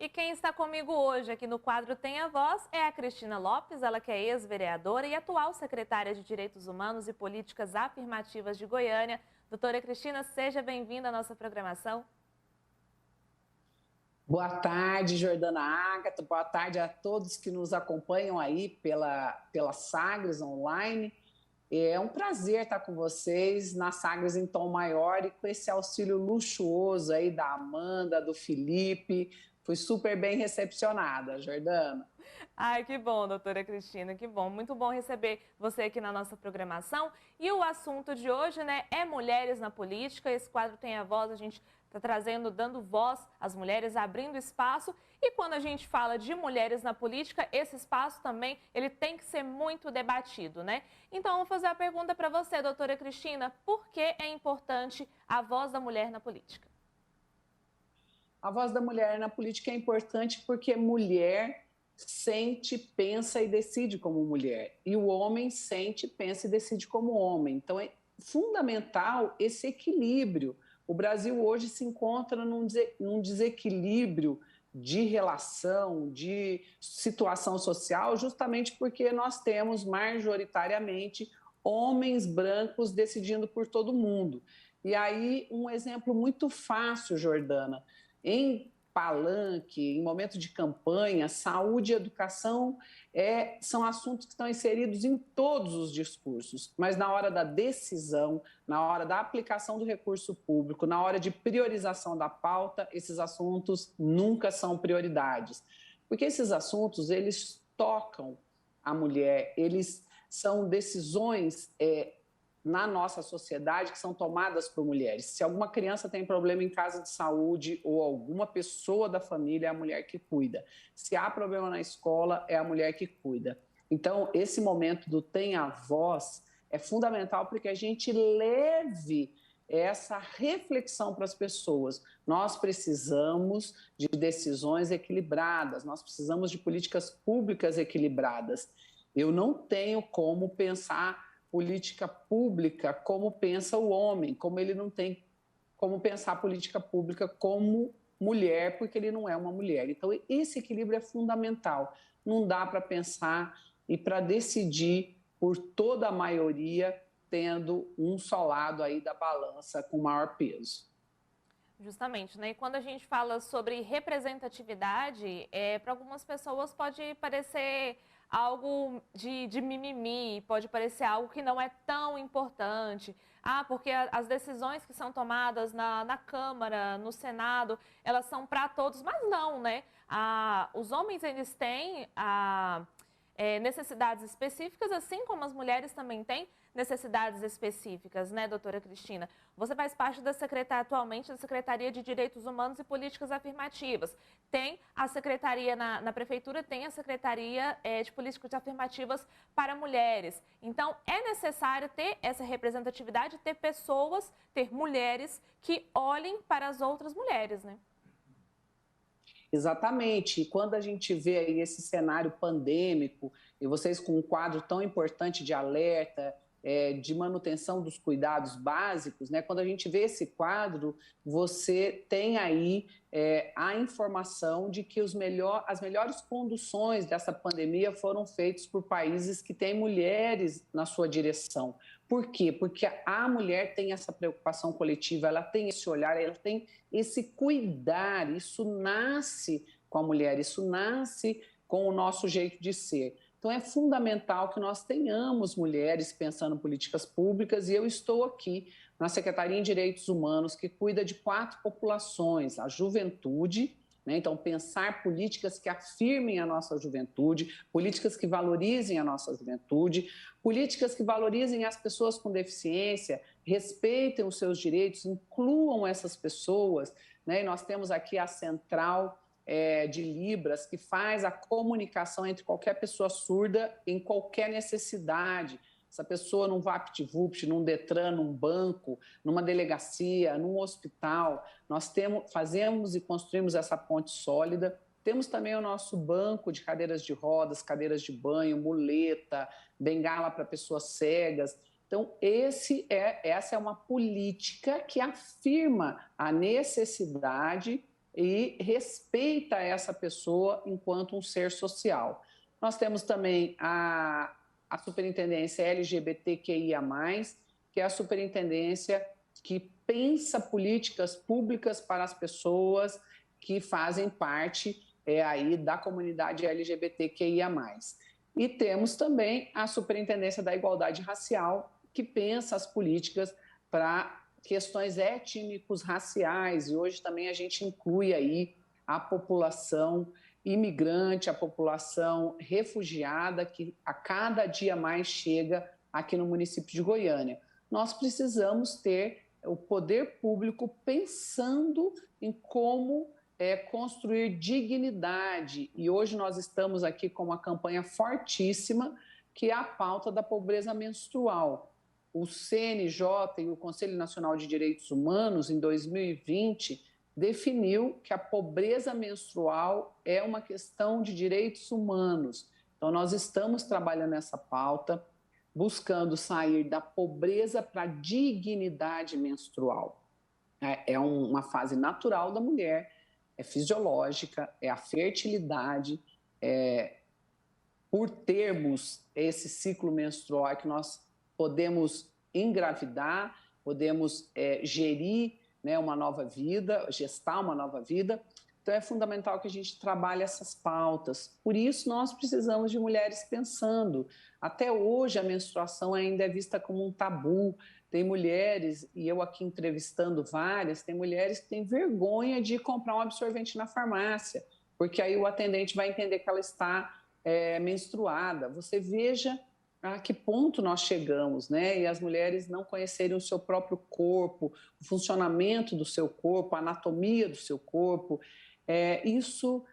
E quem está comigo hoje aqui no quadro Tem a Voz é a Cristina Lopes, ela que é ex-vereadora e atual secretária de Direitos Humanos e Políticas Afirmativas de Goiânia. Doutora Cristina, seja bem-vinda à nossa programação. Boa tarde, Jordana Ágata. Boa tarde a todos que nos acompanham aí pela Sagres Online. É um prazer estar com vocês na Sagres em Tom Maior e com esse auxílio luxuoso aí da Amanda, do Felipe. Fui super bem recepcionada, Jordana. Ai, que bom, doutora Cristina, que bom. Muito bom receber você aqui na nossa programação. E o assunto de hoje, né, é mulheres na política. Esse quadro Tem a Voz, a gente está trazendo, dando voz às mulheres, abrindo espaço. E quando a gente fala de mulheres na política, esse espaço também, ele tem que ser muito debatido, né? Então, eu vou fazer a pergunta para você, doutora Cristina. Por que é importante a voz da mulher na política? A voz da mulher na política é importante porque mulher sente, pensa e decide como mulher. E o homem sente, pensa e decide como homem. Então é fundamental esse equilíbrio. O Brasil hoje se encontra num desequilíbrio de relação, de situação social, justamente porque nós temos majoritariamente homens brancos decidindo por todo mundo. E aí, um exemplo muito fácil, Jordana, em palanque, em momento de campanha, saúde e educação são assuntos que estão inseridos em todos os discursos, mas na hora da decisão, na hora da aplicação do recurso público, na hora de priorização da pauta, esses assuntos nunca são prioridades, porque esses assuntos, eles tocam a mulher, eles são decisões na nossa sociedade que são tomadas por mulheres. Se alguma criança tem problema em casa de saúde ou alguma pessoa da família, é a mulher que cuida. Se há problema na escola, é a mulher que cuida. Então, esse momento do Tem a Voz é fundamental porque a gente leve essa reflexão para as pessoas. Nós precisamos de decisões equilibradas, nós precisamos de políticas públicas equilibradas. Eu não tenho como pensar política pública como pensa o homem, como ele não tem como pensar política pública como mulher, porque ele não é uma mulher. Então, esse equilíbrio é fundamental. Não dá para pensar e para decidir por toda a maioria tendo um só lado aí da balança com maior peso. Justamente, né? E quando a gente fala sobre representatividade, para algumas pessoas pode parecer algo de mimimi, pode parecer algo que não é tão importante. Ah, porque as decisões que são tomadas na Câmara, no Senado, elas são para todos, mas não, né? Os homens, eles têm necessidades específicas, assim como as mulheres também têm necessidades específicas, né, doutora Cristina? Você faz parte atualmente da Secretaria de Direitos Humanos e Políticas Afirmativas. Tem a Secretaria na Prefeitura, tem a Secretaria de Políticas Afirmativas para mulheres. Então, é necessário ter essa representatividade, ter pessoas, ter mulheres que olhem para as outras mulheres, né? Exatamente. E quando a gente vê aí esse cenário pandêmico, e vocês com um quadro tão importante de alerta, de manutenção dos cuidados básicos, né? Quando a gente vê esse quadro, você tem aí a informação de que as melhores conduções dessa pandemia foram feitas por países que têm mulheres na sua direção. Por quê? Porque a mulher tem essa preocupação coletiva, ela tem esse olhar, ela tem esse cuidar, isso nasce com a mulher, isso nasce com o nosso jeito de ser. Então, é fundamental que nós tenhamos mulheres pensando em políticas públicas e eu estou aqui na Secretaria de Direitos Humanos, que cuida de 4 populações, a juventude, né? Então, pensar políticas que afirmem a nossa juventude, políticas que valorizem a nossa juventude, políticas que valorizem as pessoas com deficiência, respeitem os seus direitos, incluam essas pessoas, né? E nós temos aqui a Central de Libras, que faz a comunicação entre qualquer pessoa surda em qualquer necessidade. Essa pessoa num VaptVupt, num Detran, num banco, numa delegacia, num hospital, nós fazemos e construímos essa ponte sólida. Temos também o nosso banco de cadeiras de rodas, cadeiras de banho, muleta, bengala para pessoas cegas. Então, essa é uma política que afirma a necessidade e respeita essa pessoa enquanto um ser social. Nós temos também a superintendência LGBTQIA+, que é a superintendência que pensa políticas públicas para as pessoas que fazem parte aí da comunidade LGBTQIA+. E temos também a Superintendência da Igualdade Racial, que pensa as políticas para questões étnicos raciais, e hoje também a gente inclui aí a população imigrante, a população refugiada, que a cada dia mais chega aqui no município de Goiânia. Nós precisamos ter o poder público pensando em como construir dignidade. E hoje nós estamos aqui com uma campanha fortíssima, que é a pauta da pobreza menstrual. O CNJ e o Conselho Nacional de Direitos Humanos, em 2020, definiu que a pobreza menstrual é uma questão de direitos humanos. Então, nós estamos trabalhando essa pauta, buscando sair da pobreza para a dignidade menstrual. É uma fase natural da mulher, é fisiológica, é a fertilidade, por termos esse ciclo menstrual que nós podemos engravidar, podemos gerir, né, uma nova vida, gestar uma nova vida. Então, é fundamental que a gente trabalhe essas pautas. Por isso, nós precisamos de mulheres pensando. Até hoje, a menstruação ainda é vista como um tabu. Tem mulheres, e eu aqui entrevistando várias, tem mulheres que têm vergonha de comprar um absorvente na farmácia, porque aí o atendente vai entender que ela está menstruada. Você veja a que ponto nós chegamos, né? E as mulheres não conhecerem o seu próprio corpo, o funcionamento do seu corpo, a anatomia do seu corpo. Isso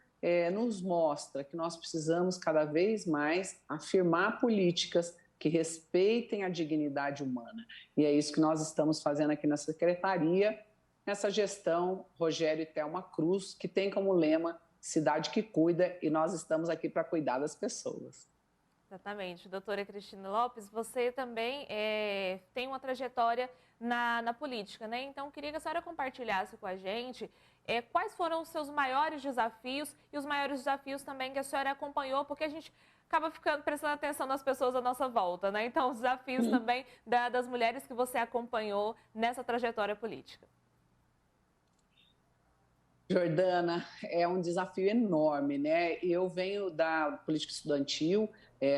nos mostra que nós precisamos cada vez mais afirmar políticas que respeitem a dignidade humana. E é isso que nós estamos fazendo aqui na Secretaria, nessa gestão Rogério e Thelma Cruz, que tem como lema Cidade que Cuida, e nós estamos aqui para cuidar das pessoas. Exatamente. Doutora Cristina Lopes, você também tem uma trajetória na política, né? Então, queria que a senhora compartilhasse com a gente quais foram os seus maiores desafios e os maiores desafios também que a senhora acompanhou, porque a gente acaba prestando atenção nas pessoas à nossa volta, né? Então, os desafios também das mulheres que você acompanhou nessa trajetória política. Jordana, é um desafio enorme, né? Eu venho da política estudantil,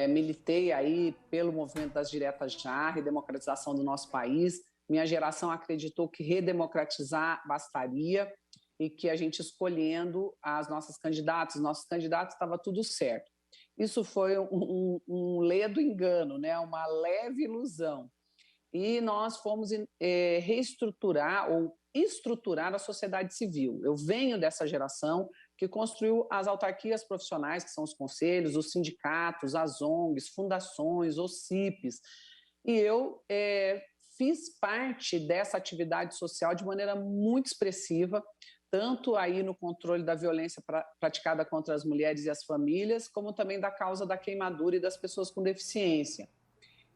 militei aí pelo movimento das diretas já, redemocratização do nosso país. Minha geração acreditou que redemocratizar bastaria e que a gente escolhendo as nossas candidatas, os nossos candidatos, estava tudo certo. Isso foi um ledo engano, né? Uma leve ilusão. E nós fomos reestruturar ou estruturar a sociedade civil. Eu venho dessa geração que construiu as autarquias profissionais, que são os conselhos, os sindicatos, as ONGs, fundações, os CIPs. E eu fiz parte dessa atividade social de maneira muito expressiva, tanto aí no controle da violência praticada contra as mulheres e as famílias, como também da causa da queimadura e das pessoas com deficiência.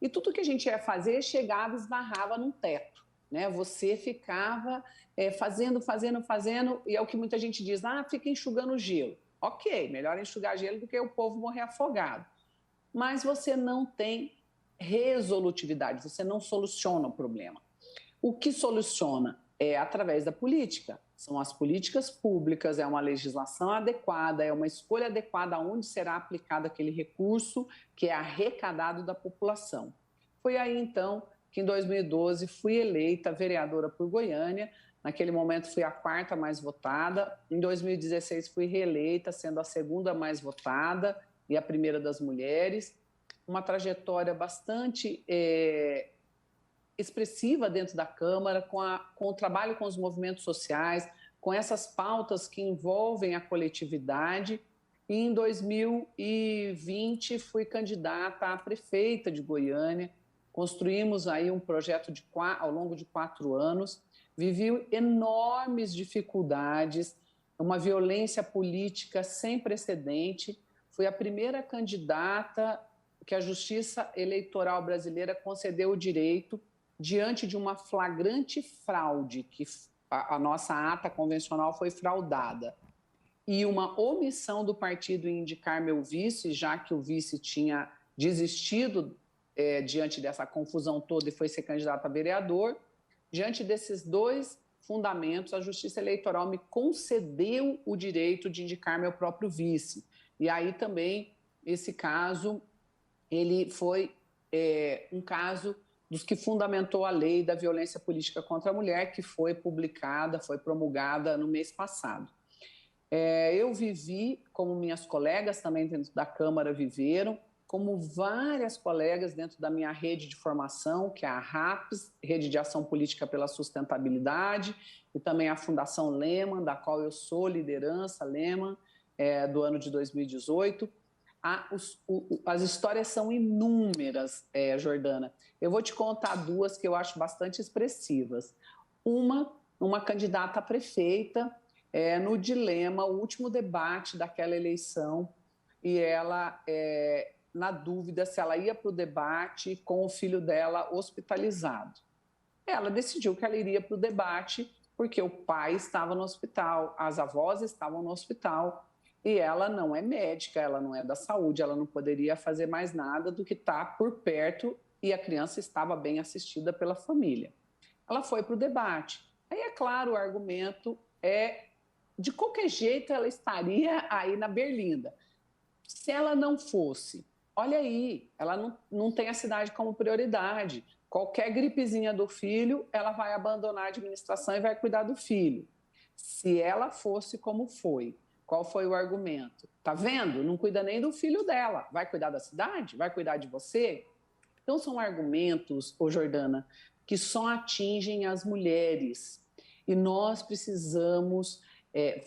E tudo que a gente ia fazer chegava e esbarrava num teto, né? Você ficava fazendo, e é o que muita gente diz, fica enxugando gelo. Ok, melhor enxugar gelo do que o povo morrer afogado. Mas você não tem resolutividade, você não soluciona o problema. O que soluciona é através da política. São as políticas públicas, é uma legislação adequada, é uma escolha adequada onde será aplicado aquele recurso que é arrecadado da população. Foi aí, então, que em 2012 fui eleita vereadora por Goiânia. Naquele momento fui a quarta mais votada. Em 2016 fui reeleita, sendo a segunda mais votada e a primeira das mulheres. Uma trajetória bastante expressiva dentro da Câmara, com o trabalho com os movimentos sociais, com essas pautas que envolvem a coletividade. E em 2020 fui candidata a prefeita de Goiânia. Construímos aí um projeto ao longo de 4 anos. Vivi enormes dificuldades, uma violência política sem precedente. Fui a primeira candidata que a Justiça Eleitoral Brasileira concedeu o direito diante de uma flagrante fraude que a nossa ata convencional foi fraudada. E uma omissão do partido em indicar meu vice, já que o vice tinha desistido diante dessa confusão toda e foi ser candidato a vereador. Diante desses dois fundamentos, a Justiça Eleitoral me concedeu o direito de indicar meu próprio vice. E aí também, esse caso, ele foi um caso dos que fundamentou a lei da violência política contra a mulher, que foi publicada, foi promulgada no mês passado. Eu vivi, como minhas colegas também dentro da Câmara viveram, como várias colegas dentro da minha rede de formação, que é a RAPS, Rede de Ação Política pela Sustentabilidade, e também a Fundação Lehman, da qual eu sou liderança, Lehman, do ano de 2018. As histórias são inúmeras, Jordana. Eu vou te contar duas que eu acho bastante expressivas. Uma candidata a prefeita, no dilema, o último debate daquela eleição, e ela, na dúvida se ela ia para o debate com o filho dela hospitalizado. Ela decidiu que ela iria para o debate porque o pai estava no hospital, as avós estavam no hospital, e ela não é médica, ela não é da saúde, ela não poderia fazer mais nada do que estar por perto, e a criança estava bem assistida pela família. Ela foi para o debate. Aí, é claro, o argumento de qualquer jeito ela estaria aí na berlinda. Se ela não fosse, olha aí, ela não tem a cidade como prioridade. Qualquer gripezinha do filho, ela vai abandonar a administração e vai cuidar do filho. Se ela fosse como foi, qual foi o argumento? Tá vendo? Não cuida nem do filho dela. Vai cuidar da cidade? Vai cuidar de você? Então, são argumentos, Jordana, que só atingem as mulheres. E nós precisamos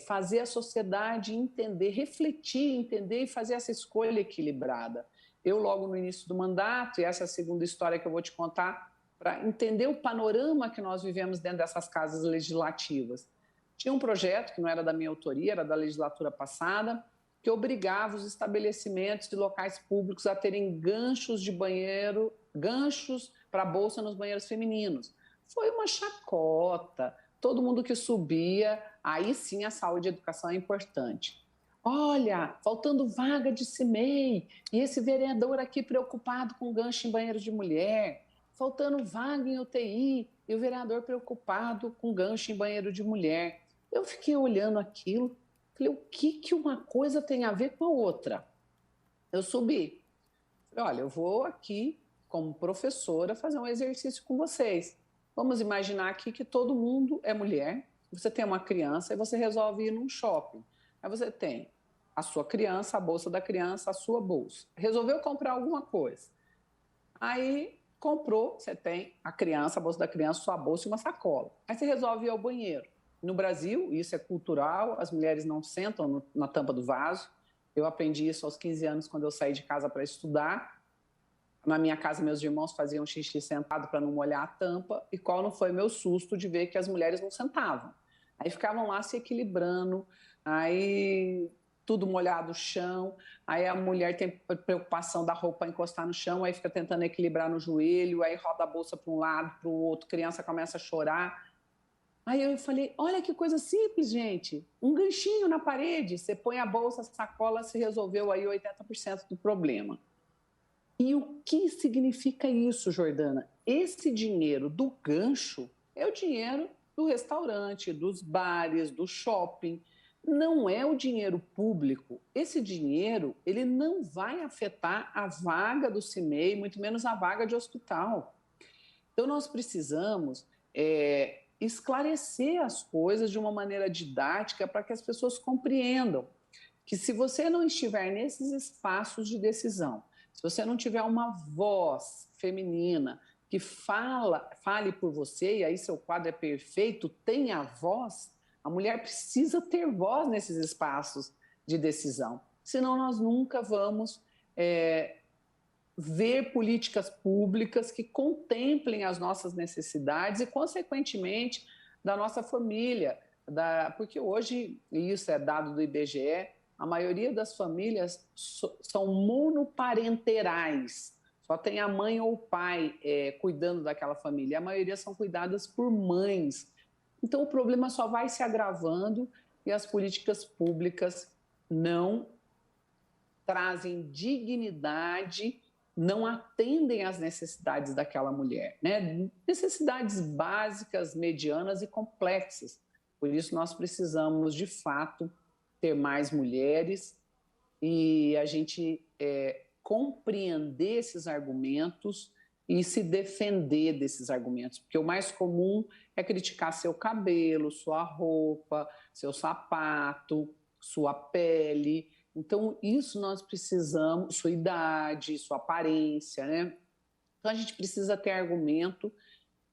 fazer a sociedade entender, refletir, entender e fazer essa escolha equilibrada. Eu, logo no início do mandato, e essa é a segunda história que eu vou te contar, para entender o panorama que nós vivemos dentro dessas casas legislativas. Tinha um projeto, que não era da minha autoria, era da legislatura passada, que obrigava os estabelecimentos de locais públicos a terem ganchos de banheiro, ganchos para bolsa nos banheiros femininos. Foi uma chacota. Todo mundo que subia, aí sim a saúde e a educação é importante. Olha, faltando vaga de CIMEI, e esse vereador aqui preocupado com gancho em banheiro de mulher. Faltando vaga em UTI, e o vereador preocupado com gancho em banheiro de mulher. Eu fiquei olhando aquilo, falei, o que uma coisa tem a ver com a outra? Eu subi. Falei, olha, eu vou aqui, como professora, fazer um exercício com vocês. Vamos imaginar aqui que todo mundo é mulher, você tem uma criança e você resolve ir num shopping. Aí você tem a sua criança, a bolsa da criança, a sua bolsa. Resolveu comprar alguma coisa. Aí comprou, você tem a criança, a bolsa da criança, sua bolsa e uma sacola. Aí você resolve ir ao banheiro. No Brasil, isso é cultural, as mulheres não sentam na tampa do vaso. Eu aprendi isso aos 15 anos, quando eu saí de casa para estudar. Na minha casa, meus irmãos faziam xixi sentado para não molhar a tampa, e qual não foi meu susto de ver que as mulheres não sentavam. Aí ficavam lá se equilibrando, aí tudo molhado no chão, aí a mulher tem preocupação da roupa encostar no chão, aí fica tentando equilibrar no joelho, aí roda a bolsa para um lado, para o outro, criança começa a chorar. Aí eu falei, olha que coisa simples, gente, um ganchinho na parede, você põe a bolsa, a sacola, se resolveu aí 80% do problema. E o que significa isso, Jordana? Esse dinheiro do gancho é o dinheiro do restaurante, dos bares, do shopping. Não é o dinheiro público. Esse dinheiro, ele não vai afetar a vaga do CIMEI, muito menos a vaga de hospital. Então, nós precisamos esclarecer as coisas de uma maneira didática para que as pessoas compreendam que, se você não estiver nesses espaços de decisão, se você não tiver uma voz feminina que fale por você, e aí seu quadro é perfeito, tenha voz, a mulher precisa ter voz nesses espaços de decisão. Senão nós nunca vamos ver políticas públicas que contemplem as nossas necessidades e, consequentemente, da nossa família. Porque hoje, e isso é dado do IBGE, a maioria das famílias são monoparenterais. Só tem a mãe ou o pai cuidando daquela família. A maioria são cuidadas por mães. Então, o problema só vai se agravando e as políticas públicas não trazem dignidade, não atendem às necessidades daquela mulher, né? Necessidades básicas, medianas e complexas. Por isso, nós precisamos, de fato, ter mais mulheres e a gente compreender esses argumentos e se defender desses argumentos, porque o mais comum é criticar seu cabelo, sua roupa, seu sapato, sua pele. Então, isso nós precisamos, sua idade, sua aparência, né? Então, a gente precisa ter argumento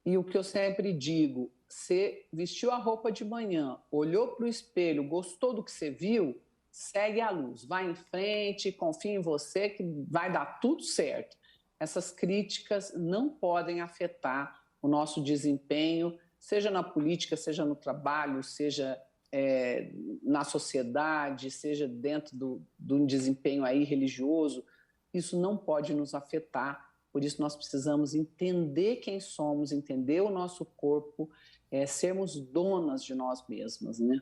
e o que eu sempre digo, você vestiu a roupa de manhã, olhou para o espelho, gostou do que você viu, segue a luz, vai em frente, confia em você que vai dar tudo certo. Essas críticas não podem afetar o nosso desempenho, seja na política, seja no trabalho, seja na sociedade, seja dentro de um desempenho aí religioso. Isso não pode nos afetar, por isso nós precisamos entender quem somos, entender o nosso corpo, sermos donas de nós mesmas, né?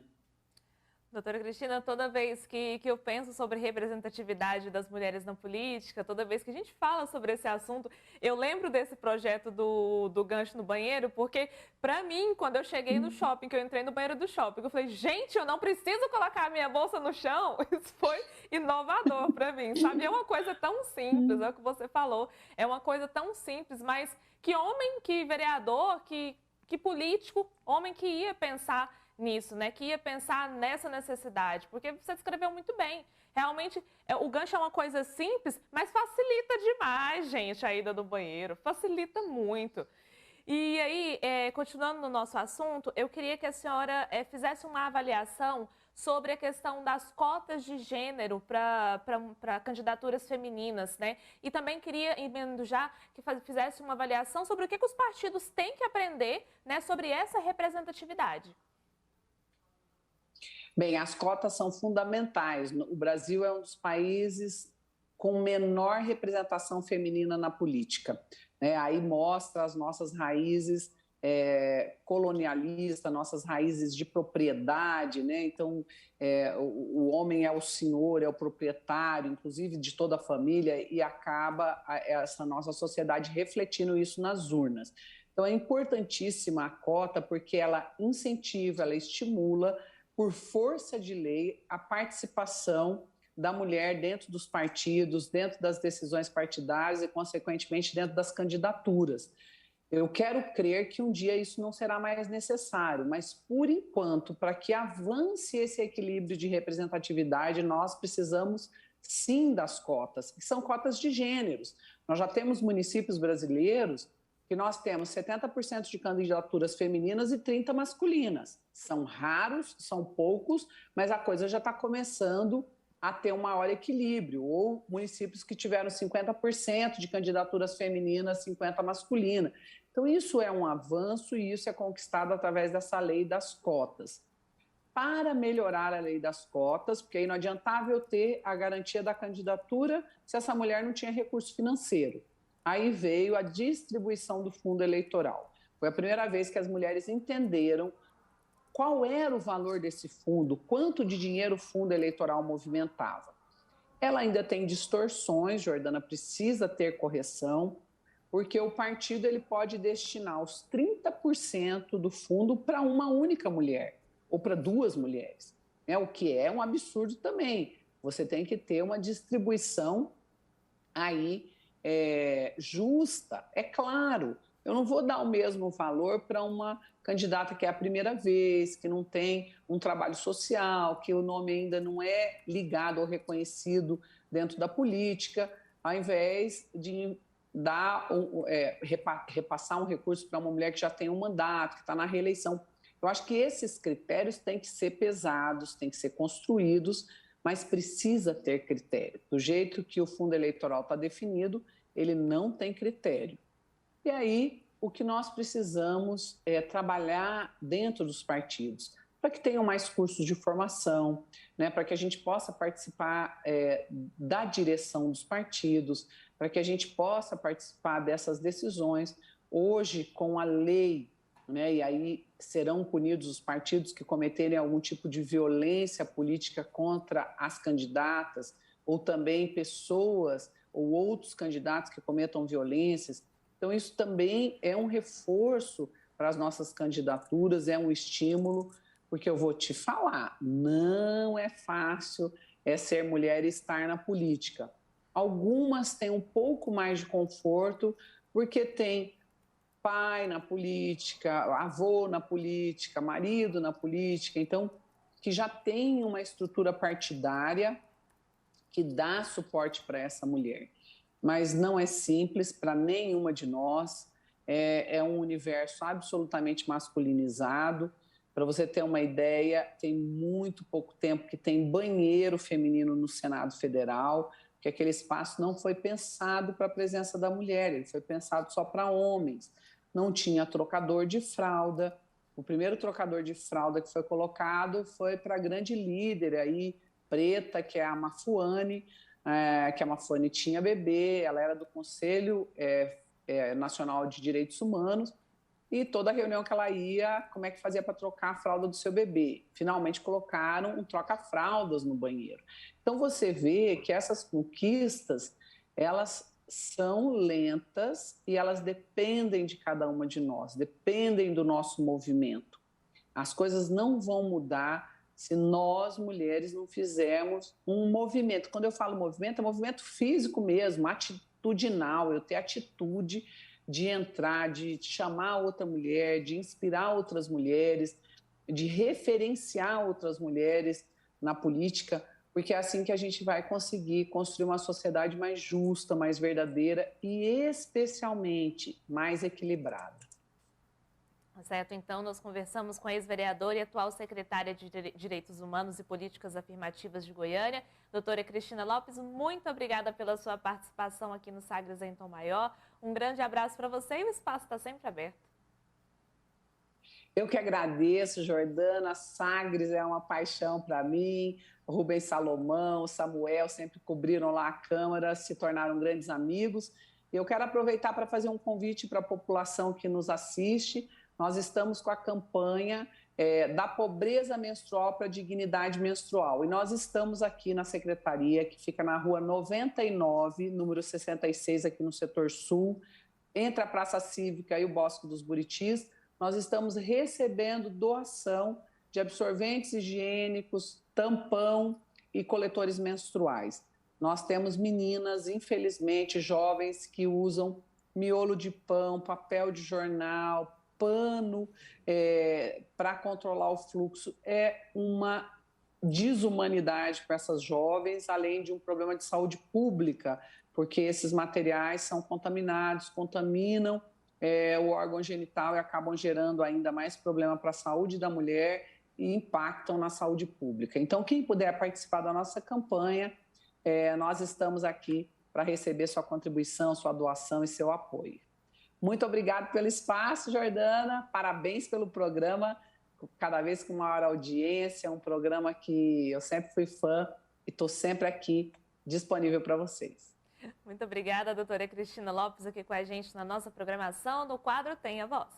Doutora Cristina, toda vez que eu penso sobre representatividade das mulheres na política, toda vez que a gente fala sobre esse assunto, eu lembro desse projeto do gancho no banheiro, porque, para mim, quando eu cheguei no shopping, que eu entrei no banheiro do shopping, eu falei, gente, eu não preciso colocar a minha bolsa no chão. Isso foi inovador para mim, sabe? É uma coisa tão simples, é o que você falou, é uma coisa tão simples, mas que homem, que vereador, que político, homem que ia pensar nisso, né? Que ia pensar nessa necessidade, porque você descreveu muito bem. Realmente, o gancho é uma coisa simples, mas facilita demais, gente, a ida do banheiro. Facilita muito. E aí, continuando no nosso assunto, eu queria que a senhora fizesse uma avaliação sobre a questão das cotas de gênero para candidaturas femininas, né? E também queria, emendando já, que fizesse uma avaliação sobre o que os partidos têm que aprender, né, sobre essa representatividade. Bem, as cotas são fundamentais. O Brasil é um dos países com menor representação feminina na política, né? Aí mostra as nossas raízes colonialistas, nossas raízes de propriedade, né? Então, o homem é o senhor, é o proprietário, inclusive de toda a família, e acaba essa nossa sociedade refletindo isso nas urnas. Então, é importantíssima a cota porque ela incentiva, ela estimula por força de lei, a participação da mulher dentro dos partidos, dentro das decisões partidárias e, consequentemente, dentro das candidaturas. Eu quero crer que um dia isso não será mais necessário, mas, por enquanto, para que avance esse equilíbrio de representatividade, nós precisamos, sim, das cotas, que são cotas de gêneros. Nós já temos municípios brasileiros que nós temos 70% de candidaturas femininas e 30% masculinas. São raros, são poucos, mas a coisa já está começando a ter um maior equilíbrio. Ou municípios que tiveram 50% de candidaturas femininas, 50% masculinas. Então, isso é um avanço e isso é conquistado através dessa lei das cotas. Para melhorar a lei das cotas, porque aí não adiantava eu ter a garantia da candidatura se essa mulher não tinha recurso financeiro. Aí veio a distribuição do fundo eleitoral. Foi a primeira vez que as mulheres entenderam qual era o valor desse fundo, quanto de dinheiro o fundo eleitoral movimentava. Ela ainda tem distorções, Jordana, precisa ter correção, porque o partido ele pode destinar os 30% do fundo para uma única mulher, ou para duas mulheres, né? O que é um absurdo também. Você tem que ter uma distribuição aí justa. É claro, eu não vou dar o mesmo valor para uma candidata que é a primeira vez, que não tem um trabalho social, que o nome ainda não é ligado ou reconhecido dentro da política, ao invés de repassar um recurso para uma mulher que já tem um mandato, que está na reeleição. Eu acho que esses critérios têm que ser pesados, têm que ser construídos, mas precisa ter critério. Do jeito que o fundo eleitoral está definido, ele não tem critério. E aí, o que nós precisamos é trabalhar dentro dos partidos, para que tenham mais cursos de formação, né, para que a gente possa participar da direção dos partidos, para que a gente possa participar dessas decisões. Hoje, com a lei né? E aí serão punidos os partidos que cometerem algum tipo de violência política contra as candidatas, ou também pessoas ou outros candidatos que cometam violências. Então, isso também é um reforço para as nossas candidaturas, é um estímulo, porque eu vou te falar, não é fácil ser mulher e estar na política. Algumas têm um pouco mais de conforto, porque tem pai na política, avô na política, marido na política, então, que já tem uma estrutura partidária que dá suporte para essa mulher. Mas não é simples para nenhuma de nós, é um universo absolutamente masculinizado. Para você ter uma ideia, tem muito pouco tempo que tem banheiro feminino no Senado Federal, que aquele espaço não foi pensado para a presença da mulher, ele foi pensado só para homens. Não tinha trocador de fralda. O primeiro trocador de fralda que foi colocado foi para a grande líder aí, preta, que é a Mafuane, que a Mafuane tinha bebê, ela era do Conselho Nacional de Direitos Humanos, e toda reunião que ela ia, como é que fazia para trocar a fralda do seu bebê? Finalmente colocaram um troca-fraldas no banheiro. Então você vê que essas conquistas, elas são lentas e elas dependem de cada uma de nós, dependem do nosso movimento. As coisas não vão mudar se nós, mulheres, não fizermos um movimento. Quando eu falo movimento, é movimento físico mesmo, atitudinal, eu ter atitude de entrar, de chamar outra mulher, de inspirar outras mulheres, de referenciar outras mulheres na política, porque é assim que a gente vai conseguir construir uma sociedade mais justa, mais verdadeira e especialmente mais equilibrada. Certo, então nós conversamos com a ex-vereadora e atual secretária de Direitos Humanos e Políticas Afirmativas de Goiânia, doutora Cristina Lopes. Muito obrigada pela sua participação aqui no Sagres em Tom Maior. Um grande abraço para você e o espaço está sempre aberto. Eu que agradeço, Jordana. Sagres é uma paixão para mim. Rubens Salomão, Samuel sempre cobriram lá a Câmara, se tornaram grandes amigos. Eu quero aproveitar para fazer um convite para a população que nos assiste. Nós estamos com a campanha da pobreza menstrual para a dignidade menstrual. E nós estamos aqui na secretaria, que fica na rua 99, número 66, aqui no setor sul, entre a Praça Cívica e o Bosque dos Buritis. Nós estamos recebendo doação de absorventes higiênicos, tampão e coletores menstruais. Nós temos meninas, infelizmente, jovens que usam miolo de pão, papel de jornal, pano para controlar o fluxo. É uma desumanidade para essas jovens, além de um problema de saúde pública, porque esses materiais são contaminados, contaminam o órgão genital e acabam gerando ainda mais problema para a saúde da mulher e impactam na saúde pública. Então, quem puder participar da nossa campanha, nós estamos aqui para receber sua contribuição, sua doação e seu apoio. Muito obrigado pelo espaço, Jordana. Parabéns pelo programa, cada vez com maior audiência, um programa que eu sempre fui fã e estou sempre aqui disponível para vocês. Muito obrigada, doutora Cristina Lopes, aqui com a gente na nossa programação do quadro Tem a Voz.